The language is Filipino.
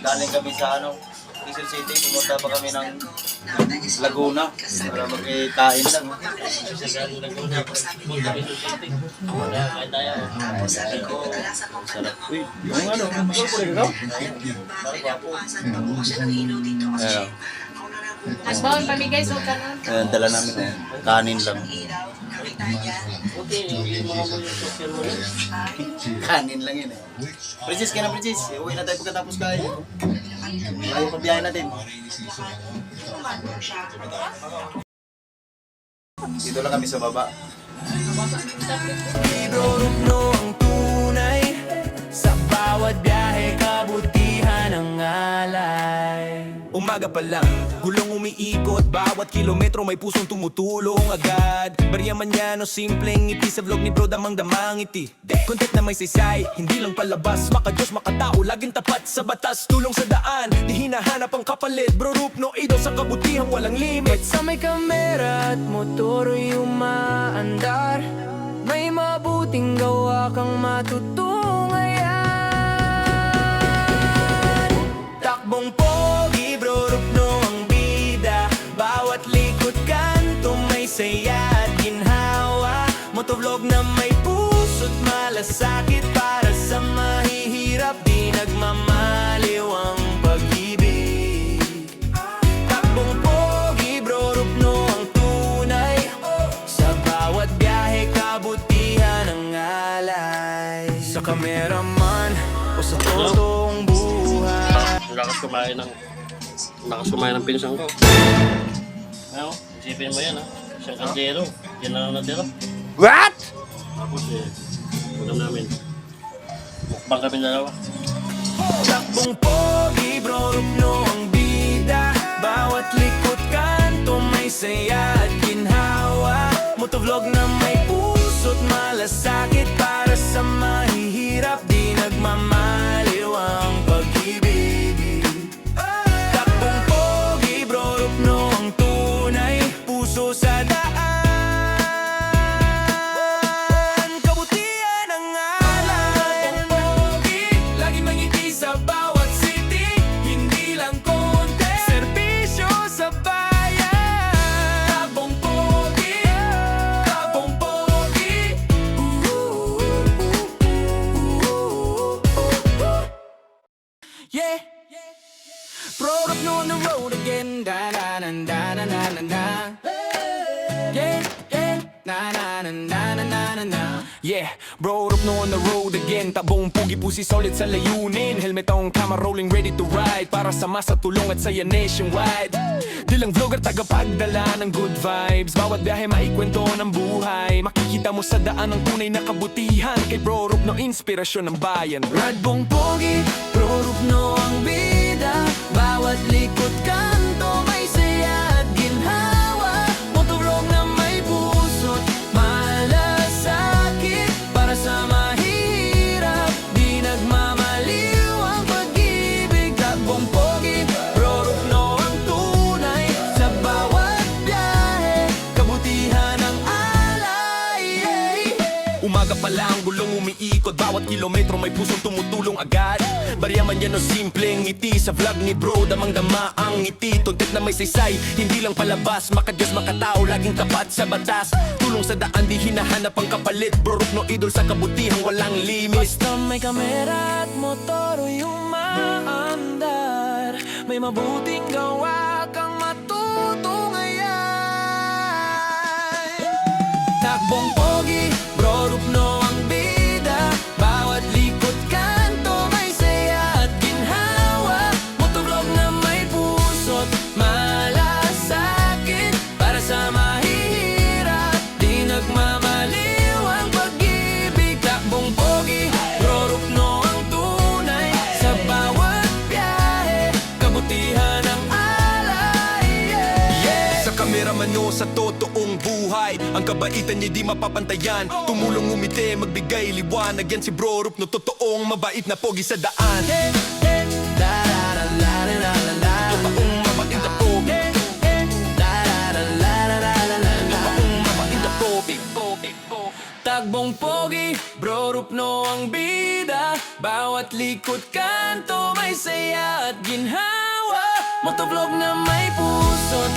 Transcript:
Galing kami sa Quezon City, pumunta pa kami ng Laguna para magkain lang. Laguna, pumunta Quezon City. Kain tayo. Sarap. Uy, yung pulpul ikaw? Ayan. Asbawon pamigay so kanon. Ayan, dala namin kanin lang. Okay, yung mga mo yung social mo rin. Kanin lang yun eh. Princess, kaya na Princess. Uwi na tayo pagkatapos kain. Ayaw pabiyahin natin. Dito lang kami sa baba. Bro-Rupno ang tunay. Sa bawat biyahe, kabutihan ang alay. Umaga pa lang, gulong umiikot. Bawat kilometro may pusong tumutulong agad. Barya man yan o simpleng ngiti. Sa vlog ni Bro damang-damang ngiti. Content na may saysay, hindi lang palabas. Maka-Diyos, makatao, laging tapat sa batas. Tulong sa daan, di hinahanap ang kapalit. Bro-Rupno, idol sa kabutihan, walang limit. Sa may kamera at motor yung maandar. May mabuting gawa kang matutungayan. Takbong pogi, Bro-Rupno ang bida. Bawat likod kanto may saya at ginhawa. Motovlog na may puso't malasakit. Para sa mahihirap, di nagmamaliw ang pag-ibig. Takbong pogi, Bro-Rupno ang tunay. Sa bawat biyahe, kabutihan ang alay. Sa kameraman o sa totoong buhay. Lakas kumain ng pinsang ko. Ano? Isipin mo yan ha. Isang kaldero. Yan lang natira. What? Tapos ulam namin. Mukbang kami dalawa. Takbong pogi, Bro-Rupno ang bida. Bawat likod kanto may saya at ginhawa. Motovlog na may puso't malasakit. Para sa mahihirap, di nagmamaliw ang pag-ibig. Takbong pogi, Bro-Rupno ang tunay. Puso sa daan, kabutihan ang alay. Pogi, laging mangiti sa bawat city. Hindi lang konti, serbisyo sa bayan. Takbong pogi, takbong pogi. Yeah. Bro-Rupno on the road again. Da na na na na na na na. Yeah, yeah. Na na na na na na na na. Yeah, Bro-Rupno on the road again. Tabong pugi pusi solid sa layunin. Helmet on camera rolling ready to ride. Para sa masa tulong at saya nationwide. Di lang vlogger tagapagdala ng good vibes. Bawat biyahe maikwento ng buhay. Makikita mo sa daan ang tunay na kabutihan. Kay Bro-Rupno inspirasyon ng bayan. Radbong pogi, Bro-Rupno ang bida. Bawat likod kanto may saya at ginhawa. Motovlog na may puso't malasakit. Para sa mahirap, di nagmamaliw ang pag-ibig. Takbong pogi, Bro-Rupno ang tunay. Sa bawat biyahe, kabutihan ang alay. Umaga pa lang, gulong umiikot. Bawat kilometro may pusong tumutulong agad. Barya man yan o simpleng ngiti. Sa vlog ni Bro, damang-dama ang ngiti. Tuntit na may saysay, hindi lang palabas. Maka-Diyos, makatao, laging tapat sa batas. Tulong sa daan, di hinahanap ang kapalit. Bro-Rupno, idol sa kabutihan, walang limit. Basta may kamera at motor yung maandar. May mabuting gawa kang matutungayan. Takbong pogi, Bro-Rupno ang bida. Bawat likod kanto may saya at ginhawa. Motovlog na may puso't malasakit. Para sa mahihirap, di nagmamaliw ang pag-ibig. Takbong pogi, Bro-Rupno ang tunay. Sa bawat biyahe, kabutihan ang alay. Yeah. Sa kameraman nyo, sa totoong buhay, ang kabaitan niya di mapapantayan. Tumulong umiti, magbigay liwanag. Yan si Bro-Rupno, totoong mabait na pogi sa daan. Totoong mabait na pogi. Totoong mabait na pogi. Takbong Tagbong pogi, bro Rupno ang bida. Bawat likod kanto may saya at ginhawa. Motovlog na may pusot,